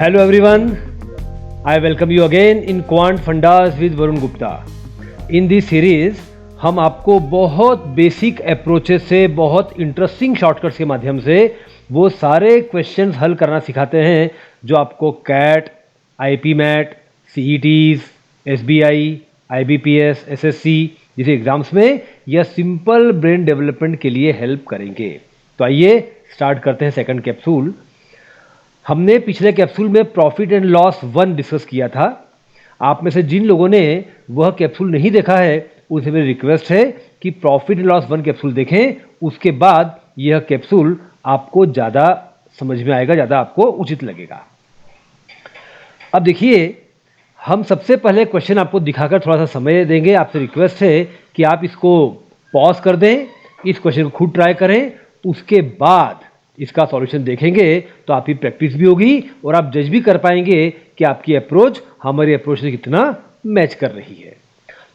Hello everyone, I welcome you again in Quant Fundas with Varun Gupta. In this series हम आपको बहुत basic approaches से, बहुत interesting shortcuts के माध्यम से वो सारे क्वेश्चंस हल करना सिखाते हैं जो आपको CAT, IPMAT, CETs, SBI, IBPS, SSC जैसे एग्जाम्स में या सिंपल ब्रेन डेवलपमेंट के लिए हेल्प करेंगे। तो आइए स्टार्ट करते हैं सेकंड कैप्सूल। हमने पिछले कैप्सूल में प्रॉफिट एंड लॉस 1 डिस्कस किया था। आप में से जिन लोगों ने वह कैप्सूल नहीं देखा है उनसे मेरी रिक्वेस्ट है कि प्रॉफिट एंड लॉस 1 कैप्सूल देखें, उसके बाद यह कैप्सूल आपको ज़्यादा समझ में आएगा, ज़्यादा आपको उचित लगेगा। अब देखिए, हम सबसे पहले क्वेश्चन आपको दिखाकर थोड़ा सा समय देंगे। आपसे रिक्वेस्ट है कि आप इसको पॉज कर दें, इस क्वेश्चन को खुद ट्राई करें, उसके बाद इसका सॉल्यूशन देखेंगे तो आपकी प्रैक्टिस भी होगी और आप जज भी कर पाएंगे कि आपकी अप्रोच हमारी अप्रोच से कितना मैच कर रही है।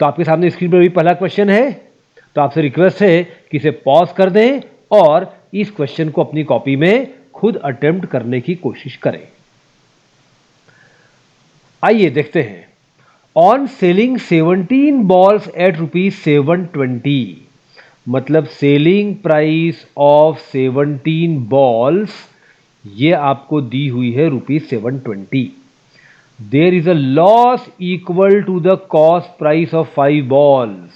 तो आपके सामने स्क्रीन पर भी पहला क्वेश्चन है, तो आपसे रिक्वेस्ट है कि इसे पॉज कर दें और इस क्वेश्चन को अपनी कॉपी में खुद अटेम्प्ट करने की कोशिश करें। आइए देखते हैं। ऑन सेलिंग 17 बॉल्स एट ₹720, मतलब सेलिंग प्राइस ऑफ 17 बॉल्स ये आपको दी हुई है ₹720। There is a loss equal to the cost price of 5 balls.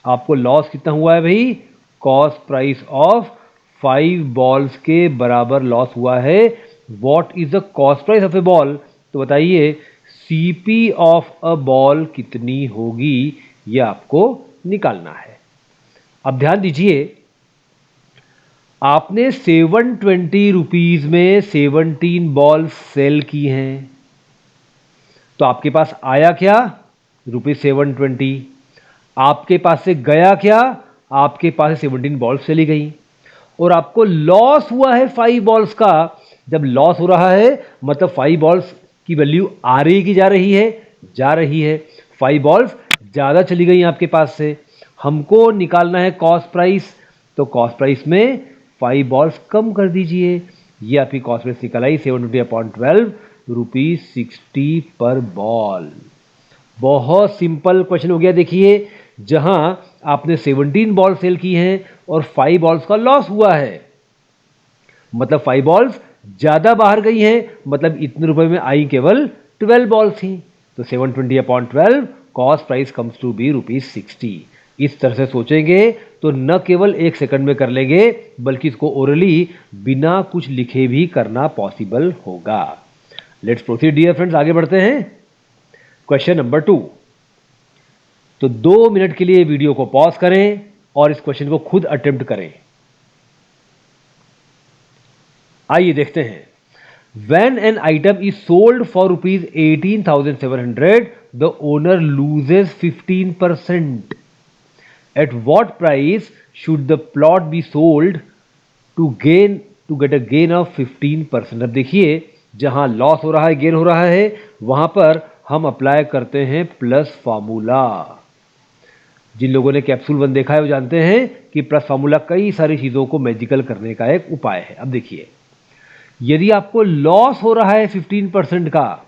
आपको लॉस कितना हुआ है भाई? कॉस्ट प्राइस ऑफ 5 बॉल्स के बराबर लॉस हुआ है। What is the cost price of A ball? तो बताइए सीपी ऑफ अ बॉल कितनी होगी, यह आपको निकालना है। अब ध्यान दीजिए, आपने 720 रुपीज में 17 बॉल सेल की हैं, तो आपके पास आया क्या? ₹720। आपके पास से गया क्या? आपके पास से 17 बॉल्स चली गई और आपको लॉस हुआ है 5 बॉल्स का। जब लॉस हो रहा है मतलब 5 बॉल्स की वैल्यू आ रही की जा रही है? जा रही है। 5 बॉल्स ज़्यादा चली गई आपके पास से। हमको निकालना है कॉस्ट प्राइस, तो कॉस्ट प्राइस में 5 बॉल्स कम कर दीजिए। ये आपकी कॉस्ट प्राइस निकल आई 720/12 ₹60 पर बॉल। बहुत सिंपल क्वेश्चन हो गया। देखिए, जहां आपने 17 बॉल सेल की हैं और 5 बॉल्स का लॉस हुआ है, मतलब 5 बॉल्स ज्यादा बाहर गई हैं, मतलब इतने रुपए में आई केवल 12 बॉल्स ही। तो 720/12 cost price comes to be ₹60। इस तरह से सोचेंगे तो न केवल 1 सेकंड में कर लेंगे, बल्कि इसको ओरली बिना कुछ लिखे भी करना पॉसिबल होगा। लेट्स प्रोसीड डियर फ्रेंड्स, आगे बढ़ते हैं। Question number 2। तो 2 मिनट के लिए वीडियो को पॉज करें और इस क्वेश्चन को खुद अटेम्प्ट करें। आइए देखते हैं। When an item is sold for ₹18,700, the owner loses 15%. At what price should the plot be sold to get a gain of 15%? अब देखिए, जहां लॉस हो रहा है, गेन हो रहा है, वहां पर हम अप्लाई करते हैं प्लस फार्मूला। जिन लोगों ने कैप्सूल 1 देखा है वो जानते हैं कि प्लस फार्मूला कई सारी चीजों को मैजिकल करने का एक उपाय है। अब देखिए, यदि आपको लॉस हो रहा है 15% का,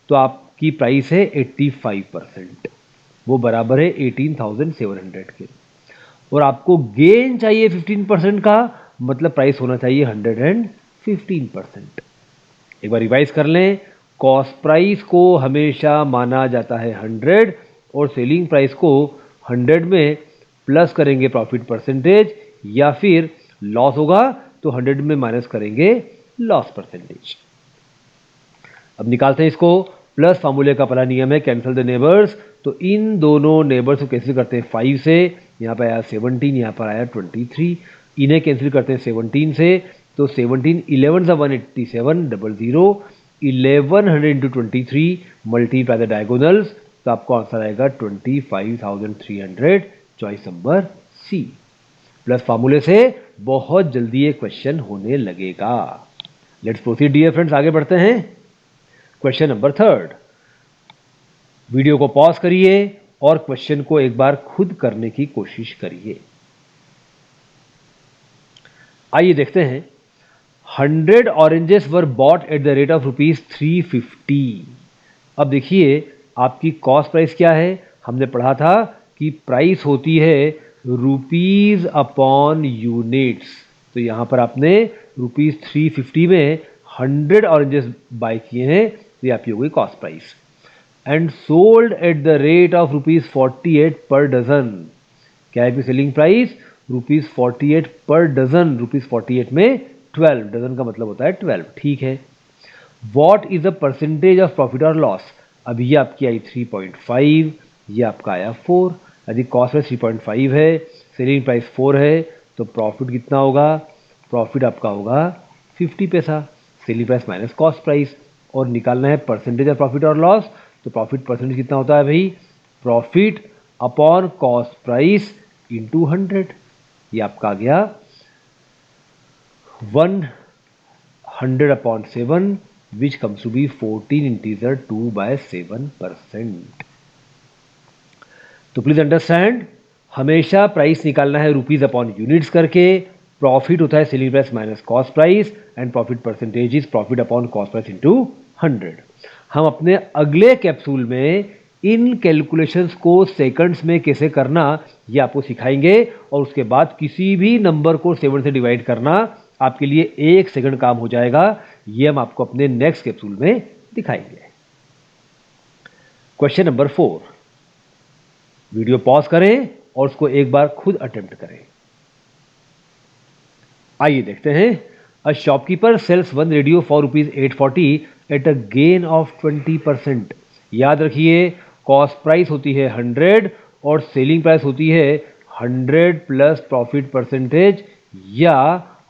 तो आपकी प्राइस है 85%, वो बराबर है 18,700 के। और आपको गेन चाहिए 15% का, मतलब प्राइस होना चाहिए 115%। एक बार रिवाइज कर लें। कॉस्ट प्राइस को हमेशा माना जाता है 100 और सेलिंग प्राइस को 100 में प्लस करेंगे प्रॉफिट परसेंटेज, या फिर लॉस होगा तो 100 में माइनस करेंगे लॉस परसेंटेज। अब निकालते हैं इसको। प्लस फार्मूले का पहला नियम है कैंसिल द नेबर्स। तो इन दोनों नेबर्स को कैंसिल करते हैं 5 से, यहाँ पर आया 17, यहाँ पर आया 23। इन्हें कैंसिल करते हैं 17 से, तो 17 11 187 00 1100 इंटू 23 मल्टीप्लाई द डायगोनल्स, तो आपको आंसर आएगा 25,300, चॉइस नंबर सी। प्लस फार्मूले से बहुत जल्दी ये क्वेश्चन होने लगेगा। लेट्स प्रोसीड डियर फ्रेंड्स, आगे बढ़ते हैं। Question number 3। वीडियो को पॉज करिए और क्वेश्चन को एक बार खुद करने की कोशिश करिए। आइए देखते हैं। 100 oranges were bought at the rate of ₹350। अब देखिए आपकी कॉस्ट प्राइस क्या है, हमने पढ़ा था कि प्राइस होती है रुपीज अपॉन यूनिट्स। तो यहां पर आपने ₹350 में 100 ऑरेंजेस बाय किए हैं, तो ये आपकी हो गई cost price. And sold at the rate of ₹48 per dozen. क्या है सेलिंग प्राइस? ₹48 per dozen. ₹48 में 12, डजन का मतलब होता है 12। ठीक है, what is the percentage of profit और लॉस? अब ये आपकी आई 3.5, ये आपका आया 4। यदि कॉस्ट प्राइस 3.5 है, सेलिंग प्राइस 4 है, तो प्रॉफिट कितना होगा? प्रॉफिट आपका होगा 50 पैसा, selling price minus cost price. और निकालना है परसेंटेज ऑफ प्रॉफिट और लॉस, तो प्रॉफिट परसेंटेज कितना होता है भाई? Profit upon cost price into 100। ये आपका आ गया 100 upon 7, which comes to be 14 integer 2/7%। तो प्लीज अंडरस्टैंड, हमेशा प्राइस निकालना है रुपीज अपॉन यूनिट्स करके। प्रॉफिट होता है selling price minus cost price, and profit percentage is profit upon cost price into 100। हम अपने अगले कैप्सूल में इन कैलकुलेशंस को सेकंड्स में कैसे करना ये आपको सिखाएंगे, और उसके बाद किसी भी नंबर को 7 से डिवाइड करना आपके लिए 1 सेकंड काम हो जाएगा। ये हम आपको अपने नेक्स्ट कैप्सूल में दिखाएंगे। क्वेश्चन नंबर 4, वीडियो पॉज करें और उसको एक बार खुद अटेम्प्ट करें। आइए देखते हैं। A shopkeeper sells one radio for ₹840 at a gain of 20%। याद रखिए, कॉस्ट प्राइस होती है 100 और सेलिंग प्राइस होती है 100 प्लस प्रॉफिट परसेंटेज या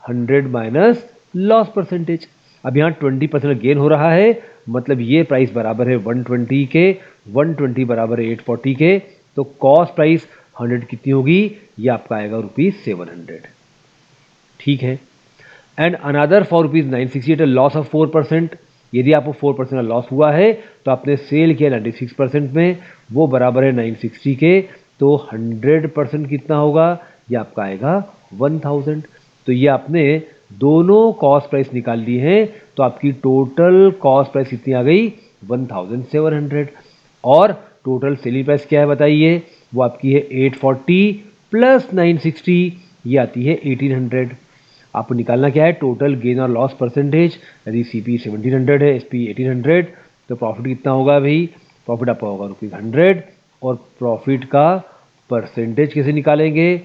100 माइनस लॉस परसेंटेज। अब यहाँ 20% गेन हो रहा है, मतलब ये प्राइस बराबर है 120 के, 120 बराबर है 840 के। तो कॉस्ट प्राइस 100 कितनी होगी? ये आपका आएगा ₹700। ठीक है, and another for ₹960 at a loss of 4%। यदि आपको 4% का लॉस हुआ है तो आपने सेल किया 96% में, वो बराबर है 960 के, तो 100% कितना होगा? ये आपका आएगा 1000। तो ये आपने दोनों कॉस्ट प्राइस निकाल ली है, तो आपकी टोटल कॉस्ट प्राइस कितनी आ गई? 1700। और टोटल सेलिंग प्राइस क्या है बताइए? वो आपकी है 840 प्लस 960, ये आती है 1800। आपको निकालना क्या है? टोटल गेन और लॉस परसेंटेज। यदि सीपी 1700 है, एसपी 1800, तो प्रॉफिट कितना होगा भाई? प्रॉफिट आपका होगा ₹100। और प्रॉफिट का परसेंटेज कैसे निकालेंगे?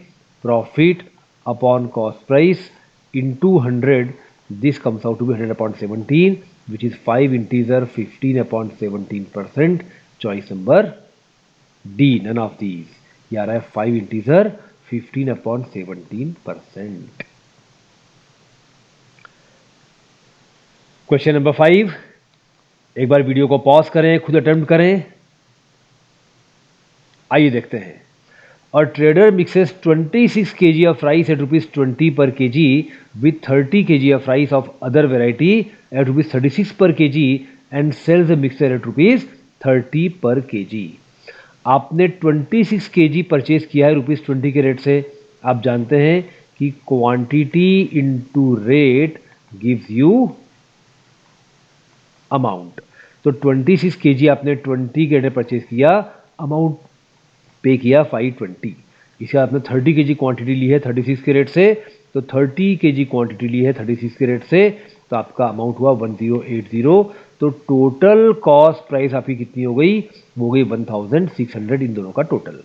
Profit upon cost price into 100। This comes out to be 100 upon 17, which is 5 integer 15 upon 17%। Choice number D, none of these. ये आ रहा है 5 इंटीजर 15 अपॉन 17%। क्वेश्चन नंबर 5, एक बार वीडियो को पॉज करें, खुद अटेम्प्ट करें। आइए देखते हैं। और trader mixes 26 kg of rice at ₹20 per kg with 30 kg of rice of other variety at ₹36 per kg and sells the mixture at ₹30 per kg। आपने 26 kg परचेज किया है ₹20 के रेट से। आप जानते हैं कि quantity into rate gives you amount. तो 26 kg आपने 20 के रेट परचेज किया, अमाउंट पे किया 520। इसके बाद आपने 30 kg क्वांटिटी ली है 36 के रेट से, तो 30 kg क्वांटिटी ली है 36 के रेट से, तो आपका अमाउंट हुआ 1080। तो टोटल कॉस्ट प्राइस आपकी कितनी हो गई? वो गई 1600, इन दोनों का टोटल।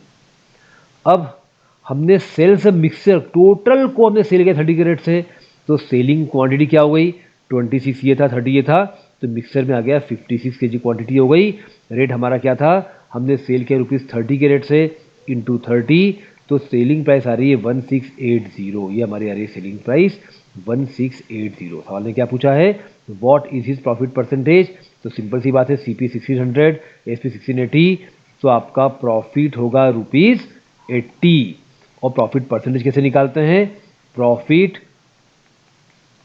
अब हमने सेल्स मिक्सर टोटल को हमने सेल किया 30 के रेट से, तो सेलिंग क्वांटिटी क्या हो गई? 26 ये था, 30 ये था, तो मिक्सर में आ गया 56 kg क्वांटिटी हो गई। रेट हमारा क्या था? हमने सेल किया ₹30 के रेट से इंटू 30, तो सेलिंग प्राइस आ रही है 1680। ये हमारी आ रही है सेलिंग प्राइस 1680। सवाल ने क्या पूछा है? What is his profit percentage? तो सिंपल सी बात है, सीपी 1600, एसपी 1680, तो आपका प्रॉफिट होगा ₹80। और प्रॉफिट परसेंटेज कैसे निकालते हैं? Profit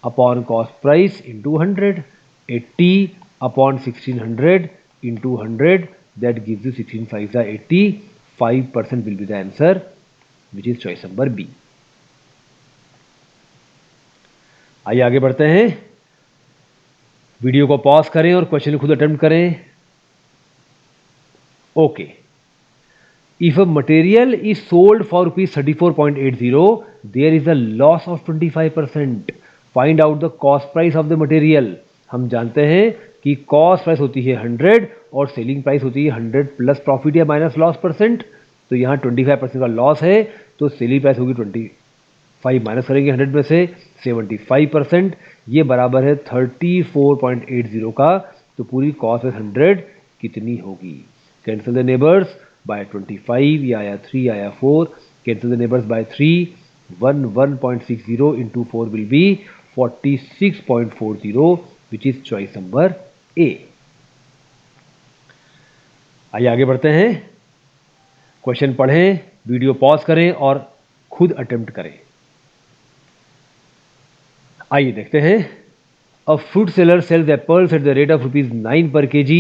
upon cost price into 100। 80 upon 1600 into 100, that gives you 16 5 80। 5% will be the answer, which is choice number B। आइए आगे बढ़ते हैं। वीडियो को पॉज करें और क्वेश्चन खुद अटेम्प्ट करें। Okay, if a material is sold for rupees 34.80, there is a loss of 25%. Find out the cost price of the material. हम जानते हैं कि कॉस्ट प्राइस होती है 100 और सेलिंग प्राइस होती है 100 प्लस प्रॉफिट या माइनस लॉस परसेंट। तो यहाँ 25% का लॉस है, तो सेलिंग प्राइस होगी 25 माइनस करेंगे 100 में से 75%, ये बराबर है 34.80 का। तो पूरी कॉस्ट 100 कितनी होगी? कैंसिल द नेबर्स by 25, ये आया 3, आया 4, cancel the neighbors by 3, 1.60 into 4 will be 46.40, which is choice number A. आइए आगे बढ़ते हैं। क्वेश्चन पढ़ें, वीडियो पॉज करें और खुद अटेम्प्ट करें। आइए देखते हैं। A fruit seller sells apples at the rate of ₹9 per kg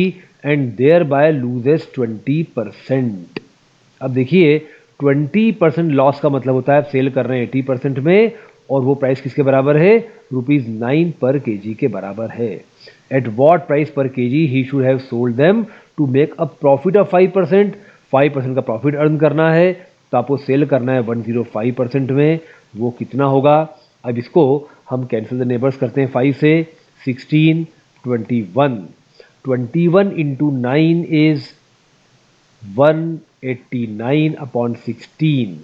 and thereby loses 20%. अब देखिए 20% लॉस का मतलब होता है आप सेल कर रहे हैं 80% में और वो प्राइस किसके बराबर है? ₹9 पर केजी के बराबर है। At what price per KG he should have sold them to make a profit of 5%? 5% का प्रॉफिट अर्न करना है, तो आपको सेल करना है 105% में। वो कितना होगा? अब इसको हम कैंसिल द नेबर्स करते हैं 5 से। 16, 21 इंटू 9 इज 189 अपॉन 16,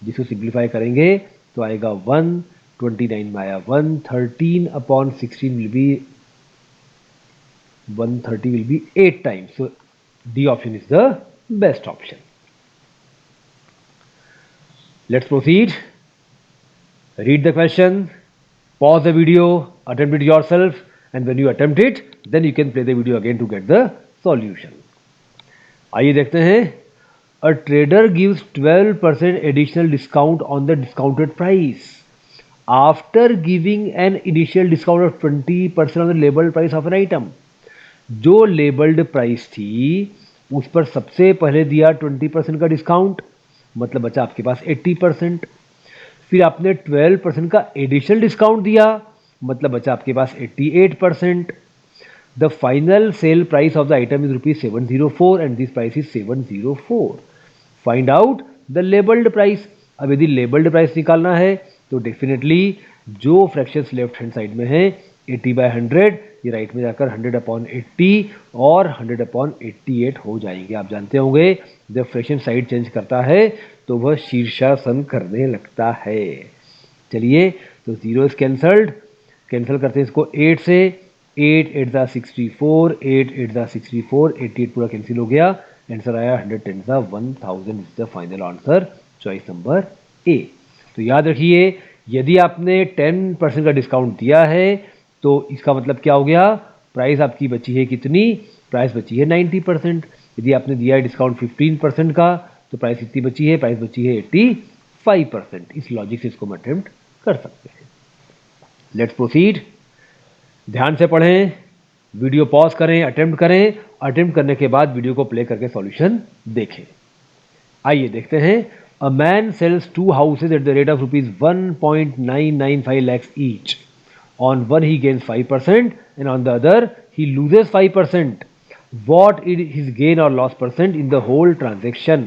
जिसको सिंप्लीफाई करेंगे तो आएगा 1, 29 में आया 1, 13 upon 16 will be 130 will be 8 times. So D option is the best option. Let's proceed. Read the question, pause the video, attempt it yourself, and when you attempt it, then you can play the video again to get the solution. आइए देखते हैं। A trader gives 12% additional discount on the discounted price after giving an initial discount of 20% on the labeled price of an item. जो labeled price थी उस पर सबसे पहले दिया 20% का डिस्काउंट, मतलब बचा आपके पास 80%। फिर आपने 12% का एडिशनल डिस्काउंट दिया, मतलब बचा आपके पास 88%। The final sale price of the item is ₹704 and this price is 704। Find out the labelled price. अब यदि लेबल्ड प्राइस निकालना है तो डेफिनेटली जो फ्रैक्शंस लेफ्ट हैंड साइड में है 80/100, ये राइट में जाकर 100/80 और 100/88 हो जाएंगे। आप जानते होंगे जब फ्रैक्शन साइड चेंज करता है तो वह शीर्षासन करने लगता है। चलिए, तो 0 इज कैंसल्ड, कैंसिल करते हैं इसको 8 से। 8 8 ज़ा 64, 8 8 ज़ा 64, 88 पूरा कैंसिल हो गया। आंसर आया 100 10 ज़ा 1000 is the final answer, choice number A. तो याद रखिए, यदि आपने 10% का डिस्काउंट दिया है तो इसका मतलब क्या हो गया? प्राइस आपकी बची है कितनी? प्राइस बची है 90%। यदि आपने दिया है डिस्काउंट 15% का तो प्राइस कितनी बची है? प्राइस बची है 85%। इस लॉजिक से इसको हम अटेम्प्ट कर सकते हैं। Let's proceed. ध्यान से पढ़ें, वीडियो पॉज करें, अटेम्प्ट करें। अटेम्प्ट करने के बाद वीडियो को प्ले करके सॉल्यूशन देखें। आइए देखते हैं। A man sells 2 houses at the rate of ₹1.995 lakhs each. On one he gains 5% and on the other he loses 5%. What is his gain or loss percent in the whole transaction?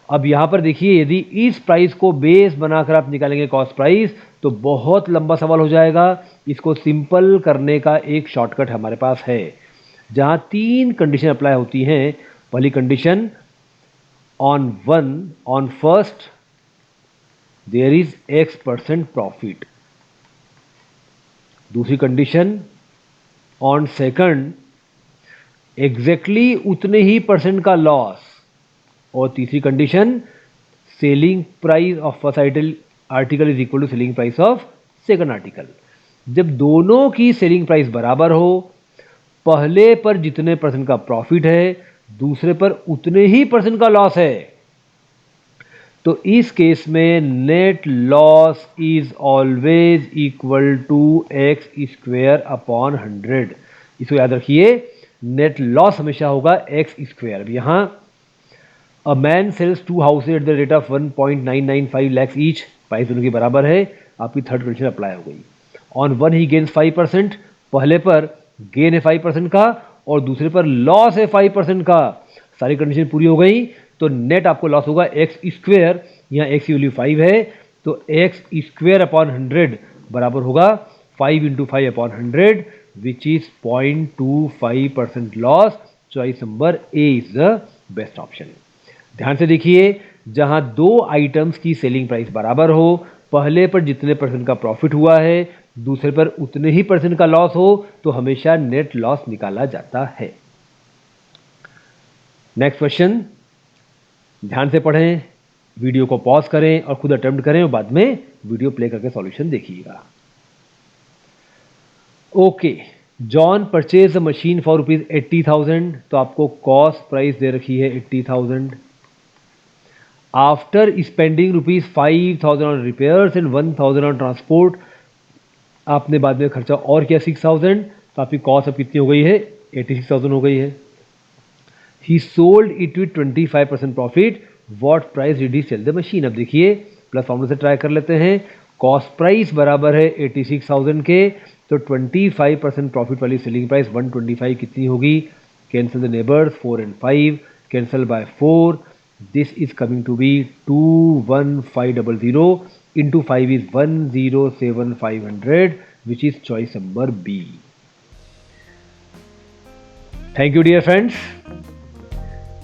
अब यहाँ पर देखिए, यदि इस price को base बनाकर आप निकालेंगे कॉस्ट प्राइस तो बहुत लंबा सवाल हो जाएगा। इसको सिंपल करने का एक शॉर्टकट हमारे पास है, जहाँ 3 कंडीशन अप्लाई होती हैं। पहली condition, on first there is X% profit. दूसरी कंडीशन, ऑन सेकंड एग्जैक्टली उतने ही % का लॉस। और तीसरी condition, selling price of first article is equal to selling price of second article. जब दोनों की सेलिंग प्राइस बराबर हो, पहले पर जितने % का प्रॉफिट है दूसरे पर उतने ही % का लॉस है, तो इस केस में net loss is always equal to X² upon 100। इसको याद रखिए, नेट लॉस हमेशा होगा X²। अब यहां a man sells 2 houses at the rate of 1.995 lakhs each, price दोनों की बराबर है। आपकी थर्ड कंडीशन अप्लाई हो गई। ऑन वन ही गेन्स 5%, पहले पर गेन है 5% का और दूसरे पर लॉस है 5% का। सारी कंडीशन पूरी हो गई तो नेट आपको लॉस होगा एक्स स्क्वेयर, यहाँ एक्स की वैल्यू 5 है तो एक्स स्क्वेयर अपॉन 100 बराबर होगा 5 into 5 upon 100 which is 0.25% loss. Choice number A is the best option. ध्यान से देखिए, जहां दो आइटम्स की सेलिंग प्राइस बराबर हो, पहले पर जितने परसेंट का प्रॉफिट हुआ है दूसरे पर उतने ही परसेंट का लॉस हो तो हमेशा नेट लॉस निकाला जाता है। नेक्स्ट क्वेश्चन, ध्यान से पढ़ें, वीडियो को पॉज करें और खुद अटेम्प्ट करें और बाद में वीडियो प्ले करके सॉल्यूशन देखिएगा। Okay, John purchase a machine for rupees 80,000, तो आपको कॉस्ट प्राइस दे रखी है 80,000। After spending rupees 5,000 on repairs and 1,000 on transport, आपने बाद में खर्चा और किया 6,000, तो आपकी कॉस्ट अब कितनी हो गई है 86,000 हो गई है। He sold it with 25% profit, what price did he sell the machine. अब देखिए प्लस फॉर्मूला से ट्राई कर लेते हैं। कॉस्ट प्राइस बराबर है 86,000 के, तो 25% प्रॉफिट वाली सेलिंग प्राइस 125 कितनी होगी। Cancel the neighbours 4 and 5, cancel by 4, this is coming to be 21500 into 5 is 107,500 which is choice number B. Thank you dear friends.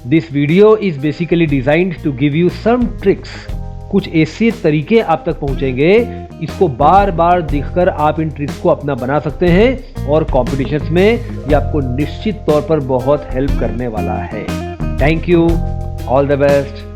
This video is basically designed to give you some tricks. कुछ ऐसे तरीके आप तक पहुंचेंगे, इसको बार बार देखकर आप इन tricks को अपना बना सकते हैं और कॉम्पिटिशन्स में ये आपको निश्चित तौर पर बहुत हेल्प करने वाला है। Thank you, all the best.